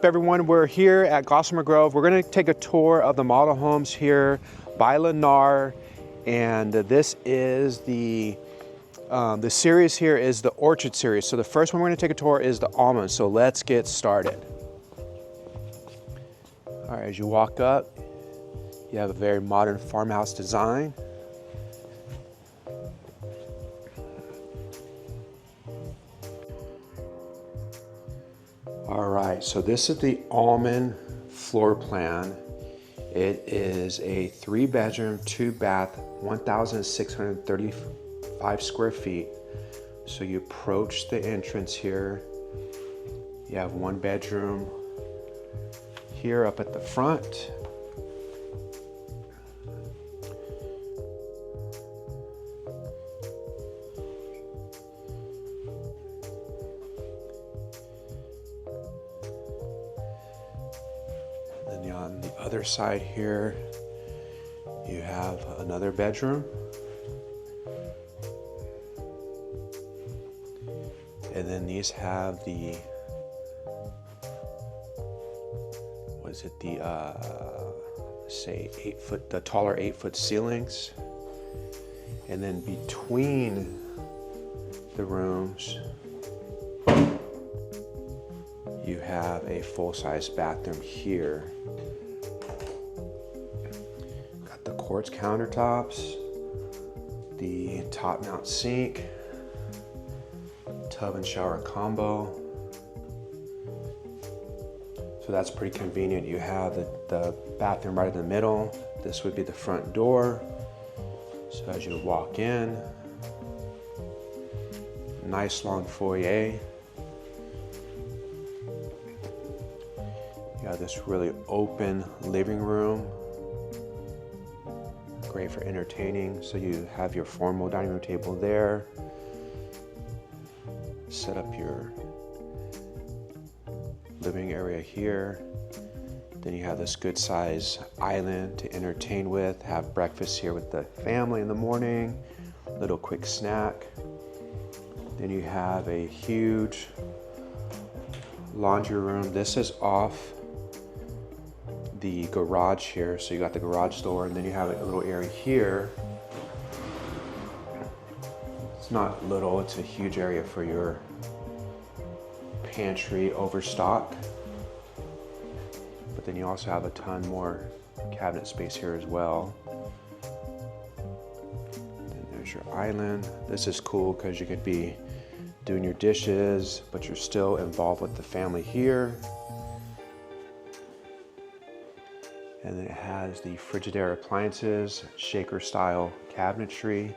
Everyone, we're here at Glossamer Grove. We're going to take a tour of the model homes here by Lennar, and this is the series here is the Orchard series. So the first one we're going to take a tour is the Almond. So let's get started. All right, as you walk up, you have a very modern farmhouse design. All right, so this is the Almond floor plan. It is a 3-bedroom, 2-bath, 1,635 square feet. So you approach the entrance here. You have 1 bedroom here up at the front. Then on the other side here, you have another bedroom. And then these have the, the taller 8-foot ceilings. And then between the rooms, you have a full-size bathroom here. Got the quartz countertops, the top mount sink, tub and shower combo. So that's pretty convenient. You have the bathroom right in the middle. This would be the front door. So as you walk in, nice long foyer. You have this really open living room. Great for entertaining. So you have your formal dining room table there. Set up your living area here. Then you have this good size island to entertain with, have breakfast here with the family in the morning, little quick snack. Then you have a huge laundry room. This is off the garage here. So you got the garage door, and then you have a little area here. It's not little, it's a huge area for your pantry overstock. But then you also have a ton more cabinet space here as well. Then there's your island. This is cool because you could be doing your dishes, but you're still involved with the family here. And then it has the Frigidaire appliances, shaker style cabinetry.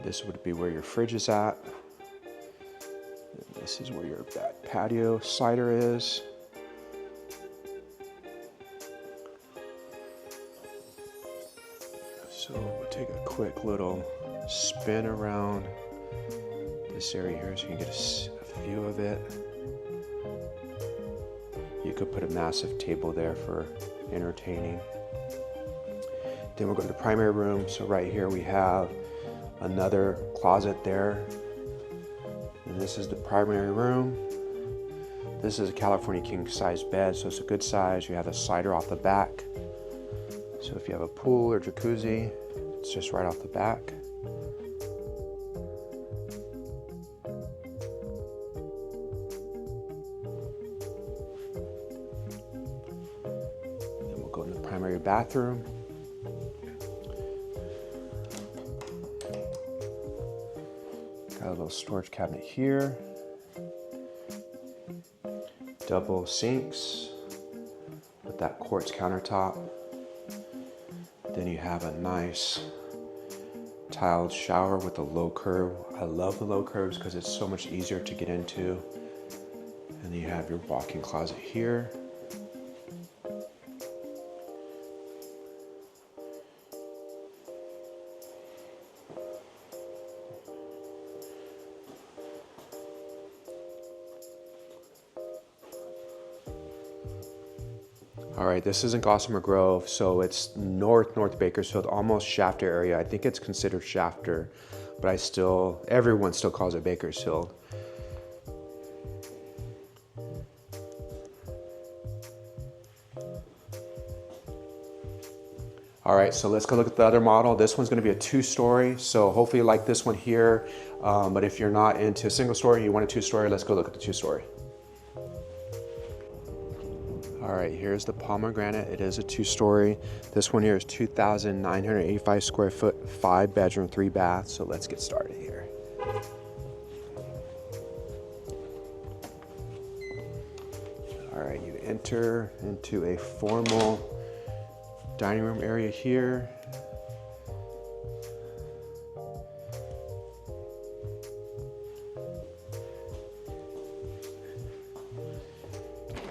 This would be where your fridge is at. And this is where your back patio cider is. So we'll take a quick little spin around this area here so you can get a view of it. You could put a massive table there for entertaining. Then we'll go to the primary room. So right here we have another closet there. And this is the primary room. This is a California king size bed, so it's a good size. You have a slider off the back. So if you have a pool or jacuzzi, it's just right off the back. Then we'll go in the primary bathroom. Got a little storage cabinet here. Double sinks with that quartz countertop. Then you have a nice tiled shower with a low curb. I love the low curbs because it's so much easier to get into. And then you have your walk-in closet here. All right, this is in Gossamer Grove, so it's north Bakersfield, almost Shafter area. I think it's considered Shafter, but everyone still calls it Bakersfield. All right, so let's go look at the other model. This one's gonna be a 2-story, so hopefully you like this one here. But if you're not into a single story, you want a 2-story, let's go look at the 2-story. All right, here's the pomegranate. It is a 2-story. This one here is 2,985 square foot, 5-bedroom, 3-bath. So let's get started here. All right, you enter into a formal dining room area here.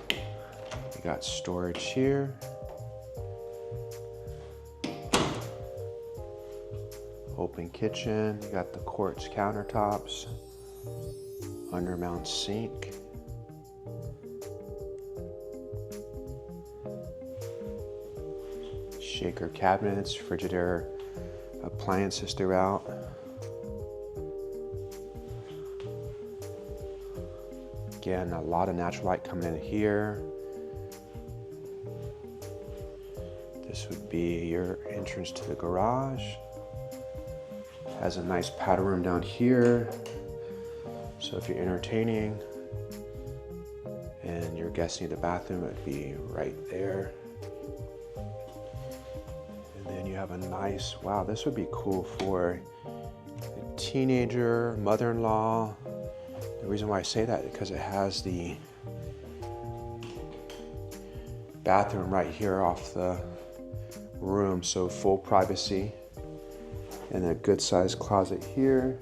You got storage here. Open kitchen. You got the quartz countertops, undermount sink. Shaker cabinets, Frigidaire appliances throughout. Again, a lot of natural light coming in here. This would be your entrance to the garage. Has a nice powder room down here. So if you're entertaining and your guests need a bathroom, it would be right there. You have a nice, wow, this would be cool for a teenager, mother-in-law. The reason why I say that is because it has the bathroom right here off the room, so full privacy. And a good sized closet here.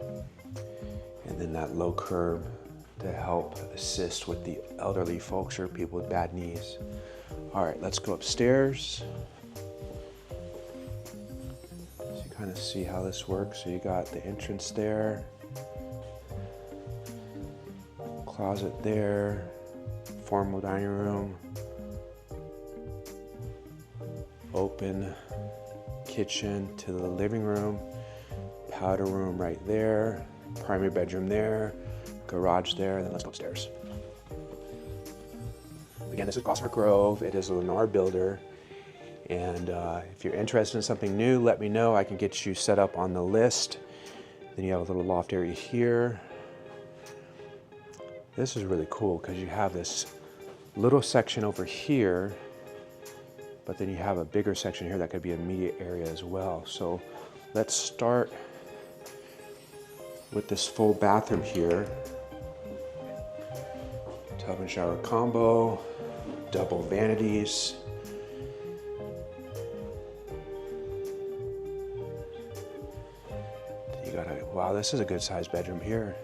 And then that low curb to help assist with the elderly folks or people with bad knees. All right, let's go upstairs. So you kind of see how this works. So you got the entrance there, closet there, formal dining room, open kitchen to the living room, powder room right there, primary bedroom there, garage there, and then let's go upstairs. Again, this is Glossamer Grove. It is a Lennar builder. And if you're interested in something new, let me know. I can get you set up on the list. Then you have a little loft area here. This is really cool because you have this little section over here, but then you have a bigger section here that could be an immediate area as well. So let's start with this full bathroom here. Tub and shower combo. Double vanities. You got a, wow, this is a good sized bedroom here.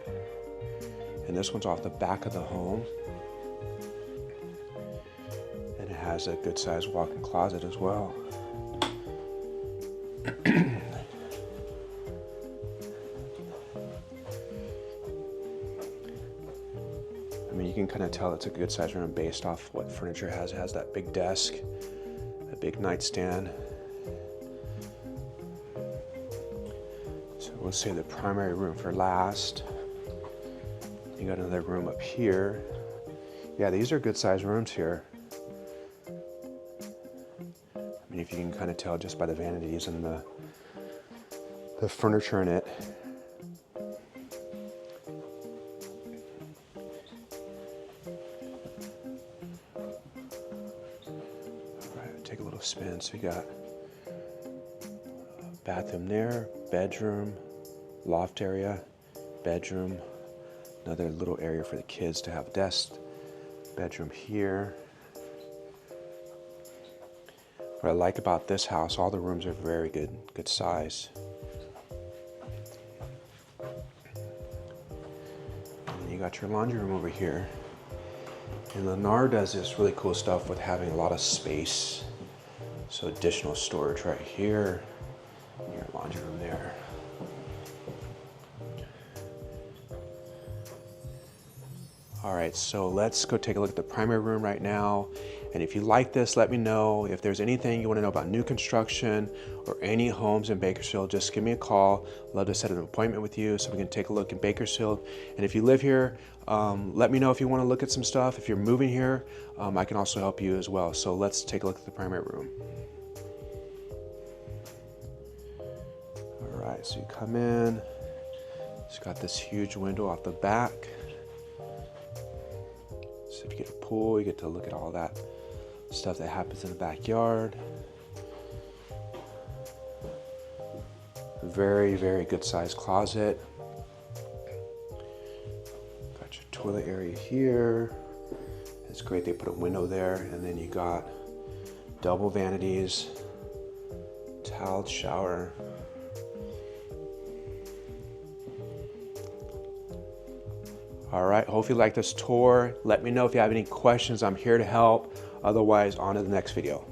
And this one's off the back of the home. And it has a good sized walk-in closet as well. I mean, you can kind of tell it's a good size room based off what furniture it has. It has that big desk, a big nightstand. So we'll save the primary room for last. You got another room up here. Yeah, these are good size rooms here. I mean, if you can kind of tell just by the vanities and the furniture in it. Take a little spin. So we got a bathroom there, bedroom, loft area, bedroom, another little area for the kids to have desks, bedroom here. What I like about this house, all the rooms are very good size. And you got your laundry room over here. And Lennar does this really cool stuff with having a lot of space. So additional storage right here, your laundry room there. All right, so let's go take a look at the primary room right now. And if you like this, let me know. If there's anything you want to know about new construction or any homes in Bakersfield, just give me a call. I'd love to set an appointment with you so we can take a look in Bakersfield. And if you live here, let me know if you want to look at some stuff. If you're moving here, I can also help you as well. So let's take a look at the primary room. All right, so you come in. It's got this huge window off the back. So if you get a pool, you get to look at all that stuff that happens in the backyard. Very, very good sized closet. Got your toilet area here. It's great they put a window there, and then you got double vanities, tiled shower. All right, hope you like this tour. Let me know if you have any questions. I'm here to help. Otherwise, on to the next video.